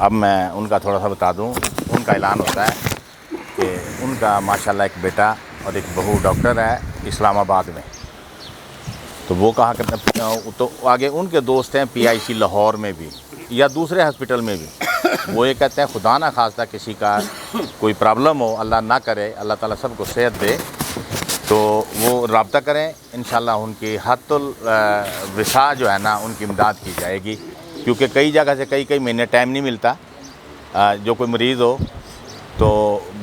अब मैं उनका थोड़ा सा बता दूं। उनका ऐलान होता है कि उनका माशाल्लाह एक बेटा और एक बहू डॉक्टर है इस्लामाबाद में। तो वो कहा कि तो आगे उनके दोस्त हैं PIC लाहौर में भी या दूसरे हॉस्पिटल में भी। वो ये कहते हैं खुदा ना खास्ता किसी का कोई प्रॉब्लम हो, अल्लाह ना करे, अल्लाह ताला सबको सेहत दे, तो वो रब्ता करें। इंशाल्लाह उनकी हत्तुल विसा जो है ना उनकी इमदाद की जाएगी, क्योंकि कई जगह से कई महीने टाइम नहीं मिलता। जो कोई मरीज़ हो तो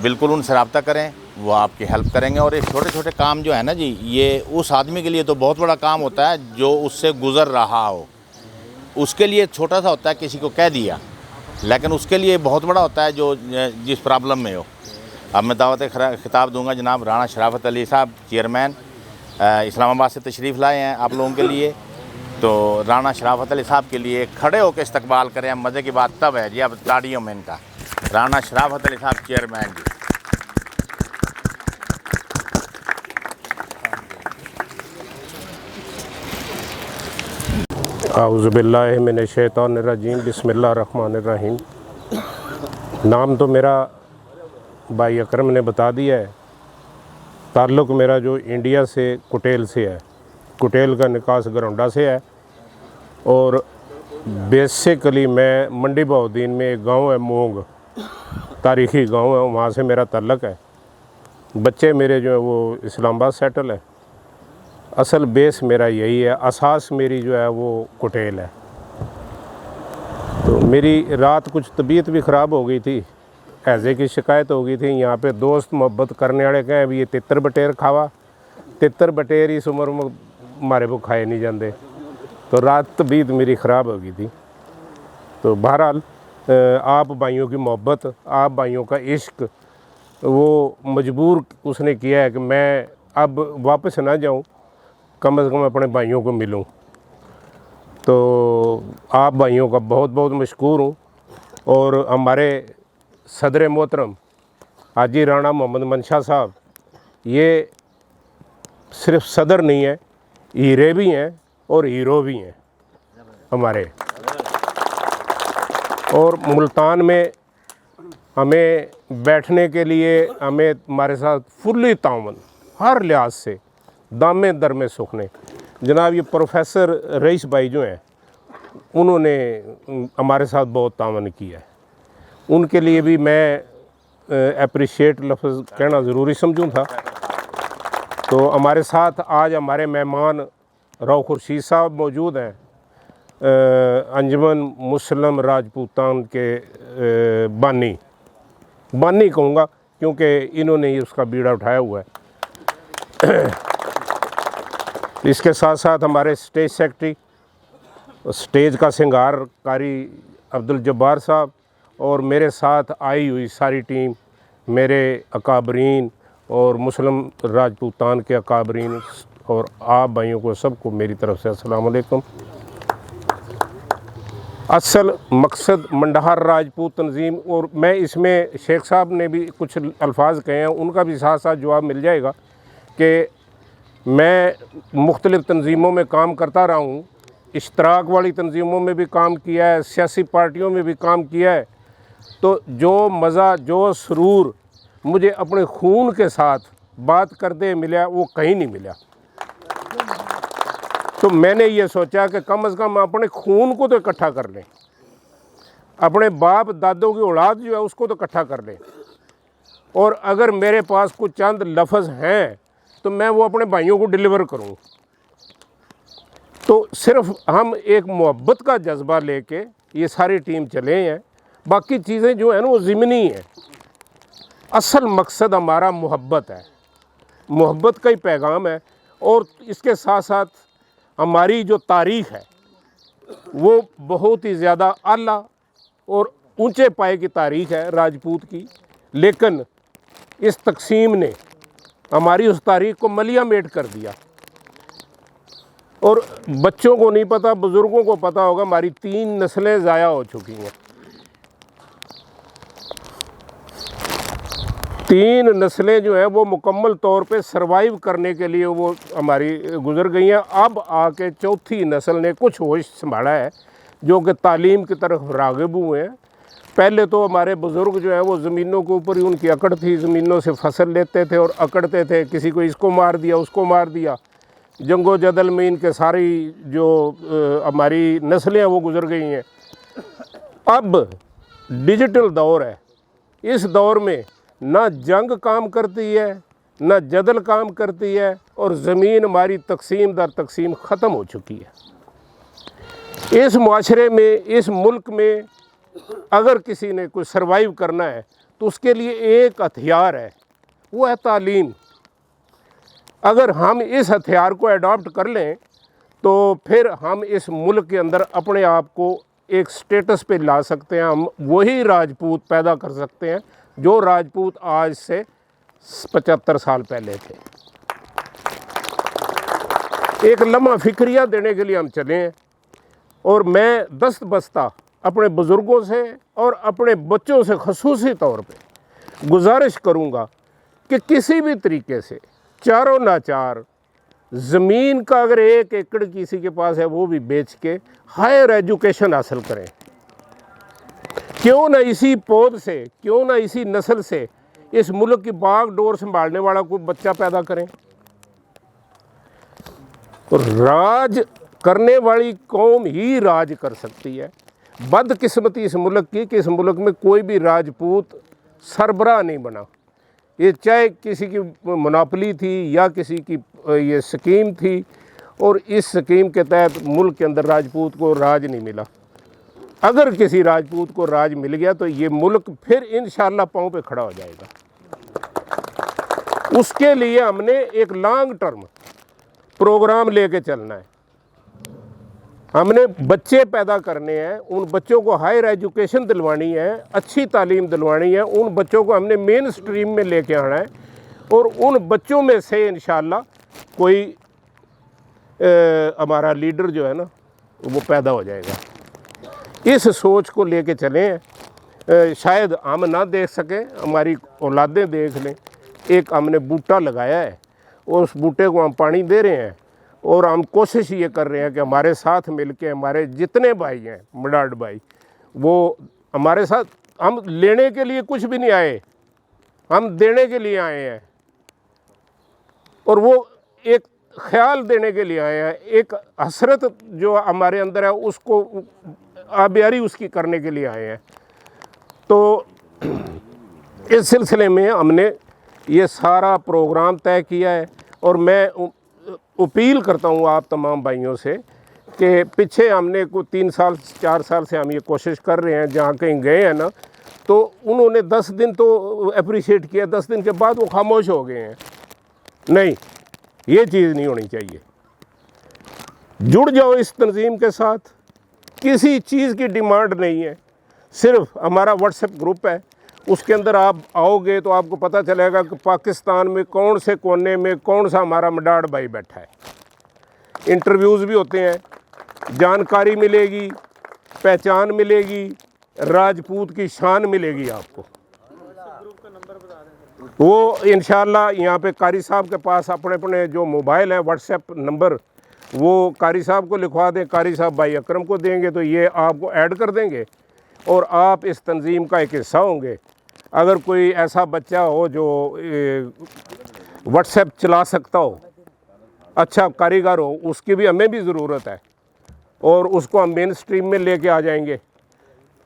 बिल्कुल उनसे रब्ता करें, वो आपकी हेल्प करेंगे। और ये छोटे छोटे काम जो है ना जी, ये उस आदमी के लिए तो बहुत बड़ा काम होता है जो उससे गुज़र रहा हो। उसके लिए छोटा सा होता है, किसी को कह दिया, लेकिन उसके लिए बहुत बड़ा होता है जो जिस प्रॉब्लम में हो। अब मैं दावत खिताब दूंगा जनाब राना शराफत अली साहब, चेयरमैन इस्लामाबाद से तशरीफ़ लाए हैं आप लोगों के लिए। तो राना शराफत अली साहब के लिए खड़े होकर इस्तकबाल करें। मज़े की बात तब है जी, अब ताड़ियों में इनका राना शराफत अली साहब चेयरमैन जी। आऊज़ु बिल्लाहि मिनश शैतानिर रजीम, बिस्मिल्लाहिर रहमानिर रहीम। नाम तो मेरा भाई अकरम ने बता दिया है। ताल्लुक़ मेरा जो इंडिया से कुटेल से है, कुटेल का निकास गरौंडा से है। और बेसिकली मैं मंडी बहाउद्दीन में एक गांव है मोंग, तारीख़ी गांव है, वहाँ से मेरा ताल्लुक़ है। बच्चे मेरे जो है वो इस्लामाबाद सेटल है। असल बेस मेरा यही है, असास मेरी जो है वो कुटेल है। तो मेरी रात कुछ तबीयत भी ख़राब हो गई थी, हैज़े की शिकायत हो गई थी। यहाँ पे दोस्त मोहब्बत करने वाले कहें भी ये तितर बटेर खावा, तितर बटेर इस उम्र में हमारे को खाए नहीं जाते। तो रात तबीयत मेरी ख़राब हो गई थी। तो बहरहाल आप भाइयों की मोहब्बत, आप भाइयों का इश्क, वो मजबूर उसने किया है कि मैं अब वापस ना जाऊँ, कम से कम अपने भाइयों को मिलूं। तो आप भाइयों का बहुत बहुत मशकूर हूँ। और हमारे सदर मोहतरम हाजी राणा मोहम्मद मंशा साहब, ये सिर्फ सदर नहीं है, हीरे भी हैं और हीरो भी हैं हमारे। और मुल्तान में हमें बैठने के लिए हमें हमारे साथ फुल्ली ताउन हर लिहाज से दामे दर में सुखने। जनाब ये प्रोफेसर रईस भाई जो हैं, उन्होंने हमारे साथ बहुत तावन किया है। उनके लिए भी मैं अप्रिशिएट लफ्ज़ कहना ज़रूरी समझूं था। तो हमारे साथ आज हमारे मेहमान राव खुर्शीद साहब मौजूद हैं, अंजुमन मुस्लिम राजपूतान के बानी कहूँगा, क्योंकि इन्होंने ही उसका बीड़ा उठाया हुआ है। इसके साथ साथ हमारे स्टेज सेक्रेटरी, स्टेज का श्रृंगारकारी अब्दुल जब्बार साहब, और मेरे साथ आई हुई सारी टीम, मेरे अकाबरीन और मुस्लिम राजपूतान के अकाबरीन, और आप भाइयों को सबको मेरी तरफ से अस्सलाम वालेकुम। असल मकसद मंडहार राजपूत तंजीम, और मैं इसमें शेख साहब ने भी कुछ अल्फाज कहे हैं, उनका भी साथ साथ जवाब मिल जाएगा कि मैं मुख्तलिफ़ तंजीमों में काम करता रहा हूँ, इश्तराक वाली तंजीमों में भी काम किया है, सियासी पार्टियों में भी काम किया है। तो जो मज़ा, जो सुरूर मुझे अपने खून के साथ बात करते मिला, वो कहीं नहीं मिला। तो मैंने ये सोचा कि कम से कम अपने खून को तो इकट्ठा कर लें, अपने बाप दादों की औलाद जो है उसको तो इकट्ठा कर लें। और अगर मेरे पास कुछ चंद लफ्ज़ हैं तो मैं वो अपने भाइयों को डिलीवर करूं। तो सिर्फ हम एक मोहब्बत का जज्बा लेके ये सारी टीम चले हैं, बाकी चीज़ें जो है ना वो ज़िमनी हैं। असल मकसद हमारा मोहब्बत है, मोहब्बत का ही पैगाम है। और इसके साथ साथ हमारी जो तारीख़ है वो बहुत ही ज़्यादा आला और ऊंचे पाए की तारीख़ है राजपूत की। लेकिन इस तकसीम ने हमारी उस तारीख़ को मलिया मेट कर दिया। और बच्चों को नहीं पता, बुज़ुर्गों को पता होगा, हमारी 3 नस्लें ज़ाया हो चुकी हैं। 3 नस्लें जो हैं वो मुकम्मल तौर पे सरवाइव करने के लिए वो हमारी गुज़र गई हैं। अब आके चौथी नस्ल ने कुछ होश संभाला है, जो कि तालीम की तरफ राग़िब हुए हैं। पहले तो हमारे बुज़ुर्ग जो है वो ज़मीनों के ऊपर ही उनकी अकड़ थी, ज़मीनों से फसल लेते थे और अकड़ते थे, किसी को इसको मार दिया उसको मार दिया। जंगो जदल में इनके सारी जो हमारी नस्लें हैं वो गुज़र गई हैं। अब डिजिटल दौर है, इस दौर में ना जंग काम करती है ना जदल काम करती है और ज़मीन हमारी तकसीम दर तकसीम ख़त्म हो चुकी है। इस माशरे में, इस मुल्क में अगर किसी ने कोई सरवाइव करना है तो उसके लिए एक हथियार है, वो है तालीम। अगर हम इस हथियार को अडॉप्ट कर लें तो फिर हम इस मुल्क के अंदर अपने आप को एक स्टेटस पे ला सकते हैं। हम वही राजपूत पैदा कर सकते हैं जो राजपूत आज से 75 साल पहले थे। एक लम्हा फिक्रिया देने के लिए हम चले हैं और मैं दस्त बस्ता अपने बुज़ुर्गों से और अपने बच्चों से ख़ुसूसी तौर पे गुजारिश करूँगा कि किसी भी तरीके से चारों नाचार ज़मीन का अगर 1 एकड़ किसी के पास है वो भी बेच के हायर एजुकेशन हासिल करें। क्यों ना इसी पौध से, क्यों ना इसी नस्ल से इस मुल्क की बागडोर संभालने वाला कोई बच्चा पैदा करें। तो राज करने वाली कौम ही राज कर सकती है। बदकिस्मती इस मुल्क की कि इस मुल्क में कोई भी राजपूत सरबराह नहीं बना। ये चाहे किसी की मोनोपोली थी या किसी की ये स्कीम थी, और इस स्कीम के तहत मुल्क के अंदर राजपूत को राज नहीं मिला। अगर किसी राजपूत को राज मिल गया तो ये मुल्क फिर इंशाअल्लाह पाँव पे खड़ा हो जाएगा। उसके लिए हमने एक लॉन्ग टर्म प्रोग्राम लेके चलना है। हमने बच्चे पैदा करने हैं, उन बच्चों को हायर एजुकेशन दिलवानी है, अच्छी तालीम दिलवानी है, उन बच्चों को हमने मेन स्ट्रीम में लेके आना है और उन बच्चों में से इंशाअल्लाह कोई हमारा लीडर जो है ना वो पैदा हो जाएगा। इस सोच को लेके चलें। शायद हम ना देख सकें, हमारी औलादें देख लें। एक हमने बूटा लगाया है और उस बूटे को हम पानी दे रहे हैं और हम कोशिश ये कर रहे हैं कि हमारे साथ मिलके हमारे जितने भाई हैं, मडाड भाई, वो हमारे साथ, हम लेने के लिए कुछ भी नहीं आए, हम देने के लिए आए हैं और वो एक ख्याल देने के लिए आए हैं। एक हसरत जो हमारे अंदर है उसको आबियारी उसकी करने के लिए आए हैं। तो इस सिलसिले में हमने ये सारा प्रोग्राम तय किया है और मैं अपील करता हूँ आप तमाम भाइयों से कि पीछे हमने को 3 साल 4 साल से हम ये कोशिश कर रहे हैं, जहाँ कहीं गए हैं ना तो उन्होंने 10 दिन तो अप्रिशिएट किया, 10 दिन के बाद वो खामोश हो गए हैं। नहीं, ये चीज़ नहीं होनी चाहिए। जुड़ जाओ इस तंजीम के साथ। किसी चीज़ की डिमांड नहीं है, सिर्फ हमारा व्हाट्सएप ग्रुप है, उसके अंदर आप आओगे तो आपको पता चलेगा कि पाकिस्तान में कौन से कोने में कौन सा हमारा मडाड भाई बैठा है। इंटरव्यूज़ भी होते हैं, जानकारी मिलेगी, पहचान मिलेगी, राजपूत की शान मिलेगी आपको। वो इंशाअल्लाह यहाँ पे कारी साहब के पास अपने अपने जो मोबाइल है व्हाट्सएप नंबर, वो कारी साहब को लिखवा दें, कारी साहब भाई अकरम को देंगे तो ये आपको ऐड कर देंगे और आप इस तंजीम का एक हिस्सा होंगे। अगर कोई ऐसा बच्चा हो जो व्हाट्सएप चला सकता हो, अच्छा कारीगर हो, उसकी भी हमें भी ज़रूरत है और उसको हम मेन स्ट्रीम में लेके आ जाएंगे।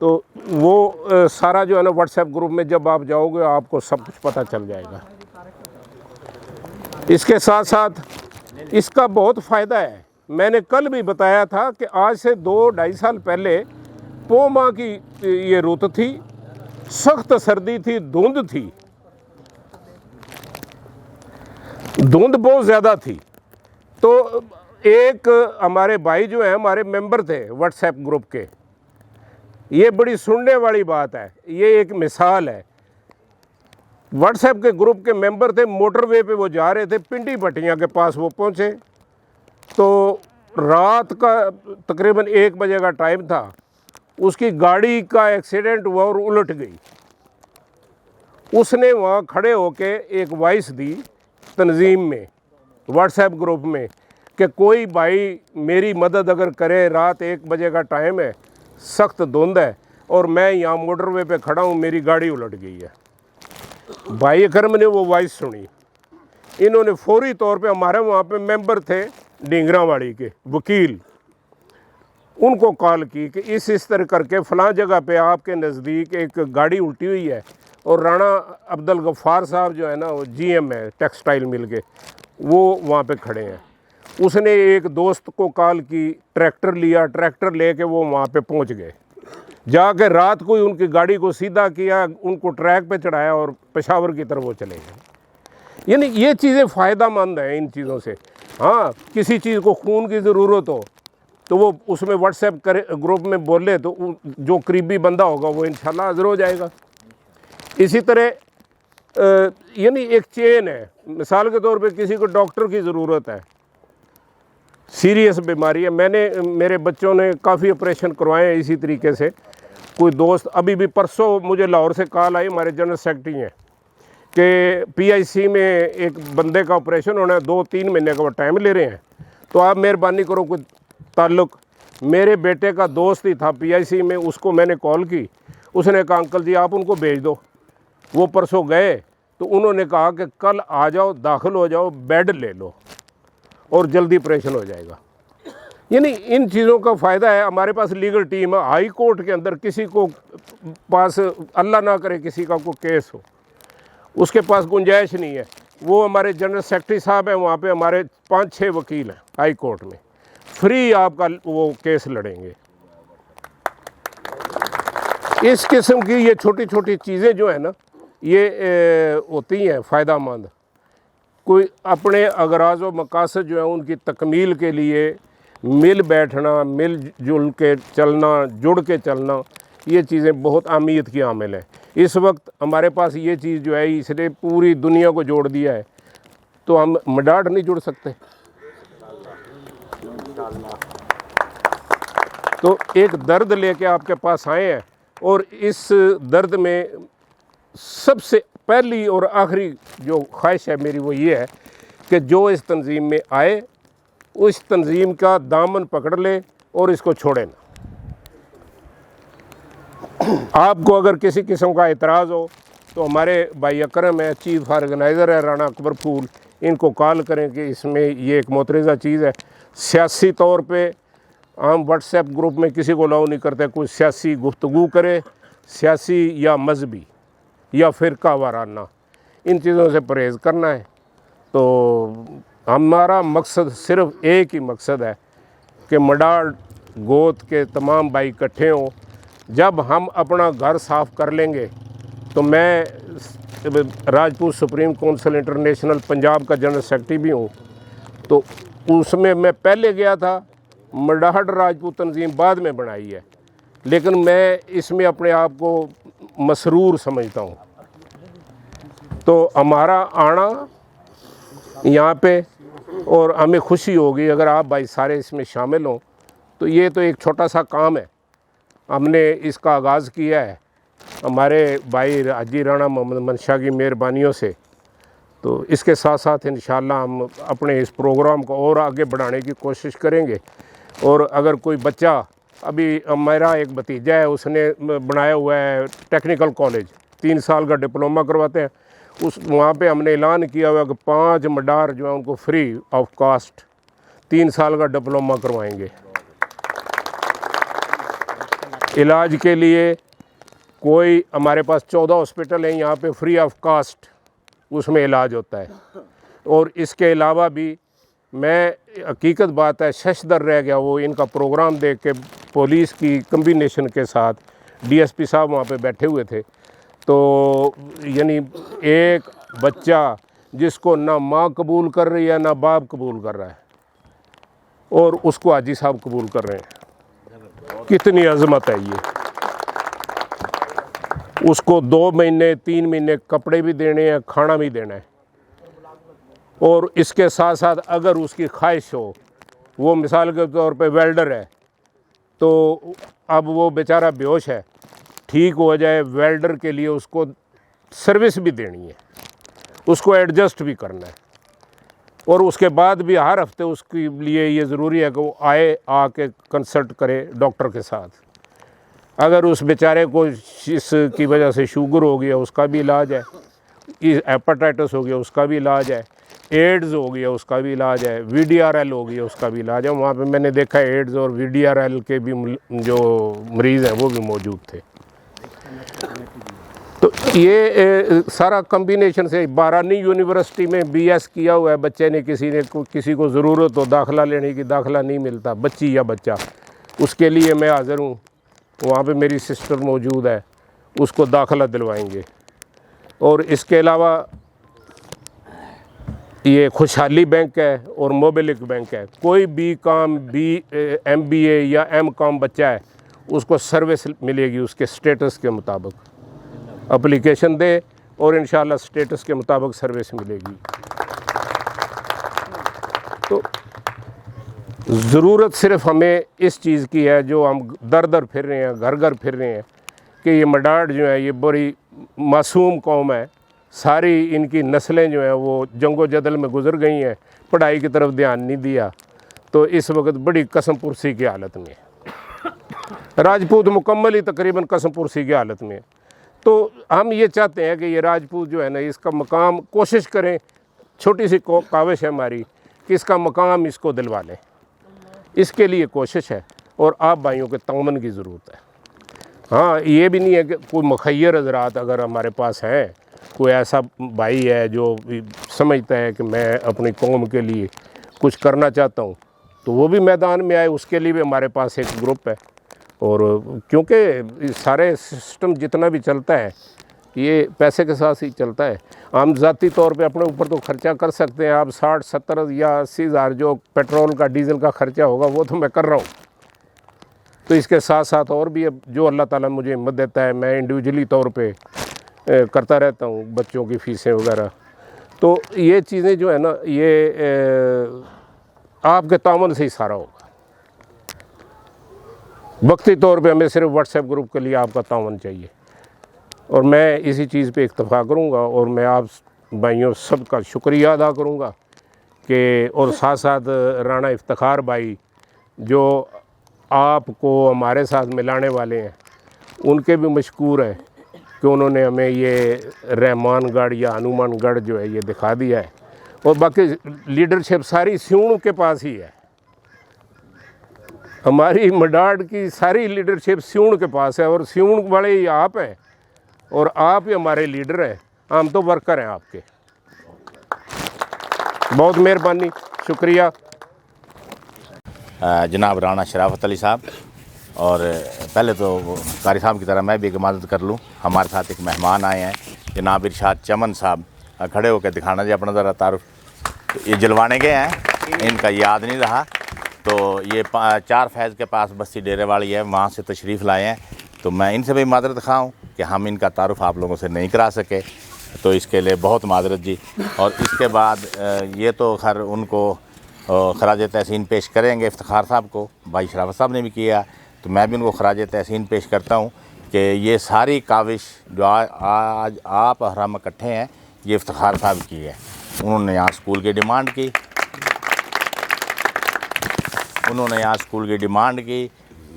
तो वो सारा जो है ना व्हाट्सएप ग्रुप में जब आप जाओगे आपको सब कुछ पता चल जाएगा। इसके साथ साथ इसका बहुत फ़ायदा है। मैंने कल भी बताया था कि आज से 2-2.5 साल पहले पो माह की ये रुत थी, सख्त सर्दी थी, धुंध थी, धुंध बहुत ज़्यादा थी। तो एक हमारे भाई जो हैं हमारे मेंबर थे व्हाट्सएप ग्रुप के, ये बड़ी सुनने वाली बात है, ये एक मिसाल है। व्हाट्सएप के ग्रुप के मेंबर थे, मोटरवे पे वो जा रहे थे, पिंडी भटिया के पास वो पहुँचे तो रात का तकरीबन 1 बजे का टाइम था, उसकी गाड़ी का एक्सीडेंट हुआ और उलट गई। उसने वहाँ खड़े होके एक वॉइस दी तंजीम में, व्हाट्सएप ग्रुप में, कि कोई भाई मेरी मदद अगर करे, रात 1 बजे का टाइम है, सख्त धुंध है, और मैं यहाँ मोटरवे पे खड़ा हूँ, मेरी गाड़ी उलट गई है। भाई अकरम ने वो वॉइस सुनी, इन्होंने फौरी तौर पे, हमारे वहाँ पे मेंबर थे ढींगरावाड़ी के वकील, उनको कॉल की कि इस तरह करके फ़लाँ जगह पे आपके नज़दीक एक गाड़ी उल्टी हुई है, और राणा अब्दुल गफ़ार साहब जो है ना, वो जीएम है टेक्सटाइल मिल के, वो वहाँ पे खड़े हैं। उसने एक दोस्त को कॉल की, ट्रैक्टर लिया, ट्रैक्टर लेके वो वहाँ पे पहुँच गए। जाके रात को ही उनकी गाड़ी को सीधा किया, उनको ट्रैक पे चढ़ाया और पेशावर की तरफ वो चले गए। यानी ये चीज़ें फ़ायदेमंद हैं इन चीज़ों से। हाँ, किसी चीज़ को खून की ज़रूरत हो तो वो उसमें व्हाट्सएप करे, ग्रुप में बोले तो जो करीबी बंदा होगा वो इंशाल्लाह हाज़िर हो जाएगा। इसी तरह यानी एक चेन है। मिसाल के तौर पे किसी को डॉक्टर की ज़रूरत है, सीरियस बीमारी है, मेरे बच्चों ने काफ़ी ऑपरेशन करवाए हैं इसी तरीके से। कोई दोस्त, अभी भी परसों मुझे लाहौर से कॉल आई, हमारे जनरल सेक्रेटरी हैं, कि पीआईसी में एक बंदे का ऑपरेशन होना है, 2-3 महीने का वो टाइम ले रहे हैं, तो आप मेहरबानी करो कोई ताल्लुक़। मेरे बेटे का दोस्त ही था पीआईसी में, उसको मैंने कॉल की, उसने कहा अंकल जी आप उनको भेज दो। वो परसों गए तो उन्होंने कहा कि कल आ जाओ, दाखिल हो जाओ, बेड ले लो और जल्दी ऑपरेशन हो जाएगा। यानी इन चीज़ों का फ़ायदा है। हमारे पास लीगल टीम है, हाई कोर्ट के अंदर किसी को पास, अल्लाह ना करे किसी का कोई केस हो, उसके पास गुंजाइश नहीं है, वो हमारे जनरल सेक्रेटरी साहब हैं, वहाँ पे हमारे 5-6 वकील हैं हाई कोर्ट में, फ्री आपका वो केस लड़ेंगे। इस किस्म की ये छोटी छोटी चीज़ें जो है ना, ये होती हैं फ़ायदेमंद। कोई अपने अगराज़ व मकासद जो है उनकी तकमील के लिए मिल बैठना, मिल जुल के चलना, जुड़ के चलना, ये चीज़ें बहुत अहमियत की हामिल है। इस वक्त हमारे पास ये चीज़ जो है, इसने पूरी दुनिया को जोड़ दिया है, तो हम मडाट नहीं जुड़ सकते। तो एक दर्द लेके आपके पास आए हैं, और इस दर्द में सबसे पहली और आखिरी जो ख्वाहिश है मेरी वो ये है कि जो इस तंजीम में आए, उस तंजीम का दामन पकड़ ले और इसको छोड़े ना। आपको अगर किसी किस्म का एतराज़ हो तो हमारे भाई अकरम है, चीफ ऑर्गेनाइज़र है राणा अकबर फूल, इनको कॉल करें कि इसमें ये एक मोतरज़ा चीज़ है। सियासी तौर पे हम व्हाट्सएप ग्रुप में किसी को अलाउ नहीं करते कोई सियासी गुफ्तगू करे, सियासी या मजहबी या फ़िरका वाराना, इन चीज़ों से परहेज़ करना है। तो हमारा मकसद सिर्फ़ एक ही मकसद है कि मडार गोत के तमाम भाई इकट्ठे हों। जब हम अपना घर साफ़ कर लेंगे तो मैं Rajput supreme council international Punjab का जनरल सेक्रेटरी भी हूँ, तो उसमें मैं पहले गया था, मडाहट राजपूत तंजीम बाद में बनाई है, लेकिन मैं इसमें अपने आप को मसरूर समझता हूँ। तो हमारा आना यहाँ पे, और हमें खुशी होगी अगर आप भाई सारे इसमें शामिल हों। तो ये तो एक छोटा सा काम है, हमने इसका आगाज़ किया है हमारे भाई हाजी राणा मोहम्मद मंशा की मेहरबानियों से। तो इसके साथ साथ इंशाअल्लाह हम अपने इस प्रोग्राम को और आगे बढ़ाने की कोशिश करेंगे। और अगर कोई बच्चा, अभी मेरा एक भतीजा है, उसने बनाया हुआ है टेक्निकल कॉलेज, 3 साल का डिप्लोमा करवाते हैं, उस वहाँ पे हमने ऐलान किया हुआ कि 5 मडार जो है उनको फ्री ऑफ कास्ट 3 साल का डिप्लोमा करवाएंगे। इलाज के लिए कोई, हमारे पास 14 हॉस्पिटल हैं यहाँ पे, फ्री ऑफ कास्ट उसमें इलाज होता है। और इसके अलावा भी मैं, हकीकत बात है, शशदर रह गया वो इनका प्रोग्राम देख के, पुलिस की कम्बिनेशन के साथ डीएसपी साहब वहाँ पे बैठे हुए थे। तो यानी एक बच्चा जिसको ना माँ कबूल कर रही है ना बाप कबूल कर रहा है, और उसको हाजी साहब कबूल कर रहे हैं, कितनी अजमत है ये। उसको 2 महीने 3 महीने कपड़े भी देने हैं, खाना भी देना है। और इसके साथ साथ अगर उसकी ख्वाहिश हो, वो मिसाल के तौर पे वेल्डर है, तो अब वो बेचारा बेहोश है, ठीक हो जाए, वेल्डर के लिए उसको सर्विस भी देनी है, उसको एडजस्ट भी करना है। और उसके बाद भी हर हफ्ते उसके लिए ये ज़रूरी है कि वो आए, आके कंसल्ट करे डॉक्टर के साथ। अगर उस बेचारे को इसकी वजह से शुगर हो गया उसका भी इलाज है, हेपेटाइटिस हो गया उसका भी इलाज है, एड्स हो गया उसका भी इलाज है, VDRL हो गया उसका भी इलाज है। वहाँ पे मैंने देखा है एड्स और VDRL के भी जो मरीज़ हैं वो भी मौजूद थे। तो ये सारा कम्बिनेशन से बारानी यूनिवर्सिटी में BS किया हुआ है बच्चे ने, किसी को ज़रूरत हो दाखिला लेने की, दाखिला नहीं मिलता, बच्ची या बच्चा, उसके लिए मैं हाज़िर हूँ। वहाँ पे मेरी सिस्टर मौजूद है, उसको दाखिला दिलवाएंगे। और इसके अलावा ये खुशहाली बैंक है और मोबिलिक बैंक है। कोई BCom MBA या MCom बच्चा है उसको सर्विस मिलेगी उसके स्टेटस के मुताबिक, एप्लीकेशन दे और इंशाल्लाह स्टेटस के मुताबिक सर्विस मिलेगी। तो ज़रूरत सिर्फ हमें इस चीज़ की है, जो हम दर दर फिर रहे हैं, घर घर फिर रहे हैं, कि ये मडाड जो है ये बड़ी मासूम कौम है, सारी इनकी नस्लें जो हैं वो जंगो जदल में गुज़र गई हैं, पढ़ाई की तरफ ध्यान नहीं दिया, तो इस वक्त बड़ी कसम पुरसी की हालत में है। राजपूत मुकम्मल ही तकरीबन कसम पुरसी की हालत में है। तो हम ये चाहते हैं कि ये राजपूत जो है ना, इसका मकाम कोशिश करें, छोटी सी काविश है हमारी कि इसका मकाम इसको दिलवा लें, इसके लिए कोशिश है और आप भाइयों के ताउन की ज़रूरत है। हाँ, ये भी नहीं है कि कोई मुखय्यर हज़रात अगर हमारे पास हैं, कोई ऐसा भाई है जो समझता है कि मैं अपनी कौम के लिए कुछ करना चाहता हूँ, तो वो भी मैदान में आए, उसके लिए भी हमारे पास एक ग्रुप है। और क्योंकि सारे सिस्टम जितना भी चलता है ये पैसे के साथ ही चलता है। हम ज़ाती तौर पे अपने ऊपर तो ख़र्चा कर सकते हैं, आप 60, 70 या 80 हज़ार जो पेट्रोल का डीज़ल का ख़र्चा होगा वो तो मैं कर रहा हूँ। तो इसके साथ साथ और भी जो अल्लाह ताला मुझे हिम्मत देता है, मैं इंडिविजुअली तौर पे करता रहता हूँ, बच्चों की फ़ीसें वगैरह। तो ये चीज़ें जो है ना, ये आपके ताउन से ही सारा होगा। वक्ती तौर पे हमें सिर्फ व्हाट्सएप ग्रुप के लिए आपका ताउन चाहिए, और मैं इसी चीज़ पे इत्तफा करूँगा। और मैं आप भाइयों सब का शुक्रिया अदा करूँगा कि, और साथ साथ राणा इफ्तिखार भाई जो आपको हमारे साथ मिलाने वाले हैं, उनके भी मशकूर हैं कि उन्होंने हमें ये रहमानगढ़ या हनुमानगढ़ जो है ये दिखा दिया है। और बाकी लीडरशिप सारी सियूण के पास ही है, हमारी मडाड की सारी लीडरशिप सियूण के पास है, और सियूण वाले ही आप हैं और आप ही हमारे लीडर हैं, हम तो वर्कर हैं आपके। बहुत मेहरबानी, शुक्रिया। जनाब राणा शराफत अली साहब, और पहले तो कारी साहब की तरह मैं भी एक इमादत कर लूँ। हमारे साथ एक मेहमान आए हैं जनाब इरशाद चमन साहब, खड़े होकर दिखाना जी अपना ज़रा तारुफ। ये जलवाने गए हैं, इनका याद नहीं रहा, तो ये 4 फैज़ के पास बस्ती डेरे वाली है, वहाँ से तशरीफ़ लाए हैं। तो मैं इनसे भी माजरत खाऊँ कि हम इनका तारुफ आप लोगों से नहीं करा सके, तो इसके लिए बहुत माजरत जी। और इसके बाद ये तो खैर उनको खराज तहसीन पेश करेंगे इफ्तिखार साहब को, भाई शराफत साहब ने भी किया, तो मैं भी उनको खराज तहसीन पेश करता हूँ कि ये सारी काविश जो आज आप और हम इकट्ठे हैं, ये इफ्तिखार साहब की है। उन्होंने यहाँ स्कूल की डिमांड की,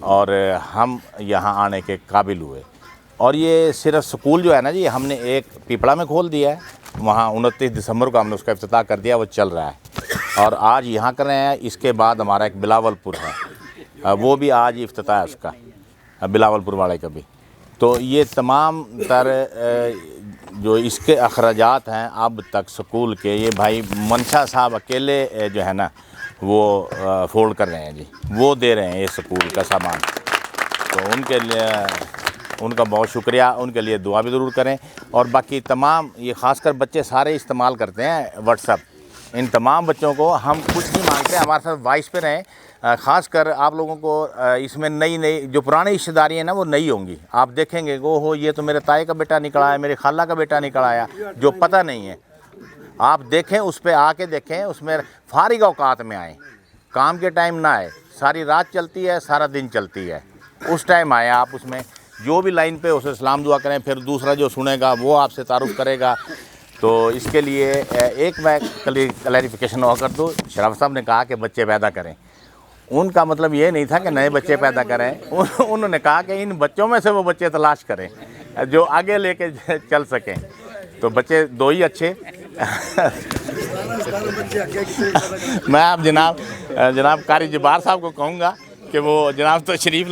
और हम यहाँ आने के काबिल हुए। और ये सिर्फ स्कूल जो है ना जी, हमने एक पीपड़ा में खोल दिया है, वहाँ 29 दिसंबर को हमने उसका इफ्तिताह कर दिया, वो चल रहा है। और आज यहाँ कर रहे हैं। इसके बाद हमारा एक बिलावलपुर है, वो भी आज इफ्तिताह है उसका, बिलावलपुर वाले का भी। तो ये तमाम तर जो इसके अखराजात हैं अब तक स्कूल के, ये भाई मनशा साहब अकेले जो है ना वो फोल्ड कर रहे हैं जी, वो दे रहे हैं ये स्कूल का सामान। तो उनके लिए उनका बहुत शुक्रिया, उनके लिए दुआ भी ज़रूर करें। और बाकी तमाम ये ख़ासकर बच्चे सारे इस्तेमाल करते हैं व्हाट्सएप, इन तमाम बच्चों को हम कुछ नहीं मांगते, हमारे साथ वॉइस पे रहें। ख़ासकर आप लोगों को इसमें नई जो पुरानी रिश्तेदारी है ना वो नई होंगी। आप देखेंगे वो हो ये तो मेरे ताए का बेटा निकला है, मेरे खाला का बेटा निकला आया, जो पता नहीं है। आप देखें, उस पर आके देखें, उसमें फारिग औकात में आएँ, काम के टाइम ना आए। सारी रात चलती है, सारा दिन चलती है, उस टाइम आए आप। उसमें जो भी लाइन पे उसे सलाम दुआ करें, फिर दूसरा जो सुनेगा वो आपसे तारुफ़ करेगा। तो इसके लिए एक मैं क्लैरिफिकेशन और कर दूँ। शराफत साहब ने कहा कि बच्चे पैदा करें, उनका मतलब ये नहीं था कि नए बच्चे पैदा करें, उन्होंने कहा कि इन बच्चों में से वो बच्चे तलाश करें जो आगे लेके चल सकें। तो बच्चे दो ही अच्छे। मैं आप जनाब कारी जब्बार साहब को कहूँगा कि वो जनाब तो शरीफ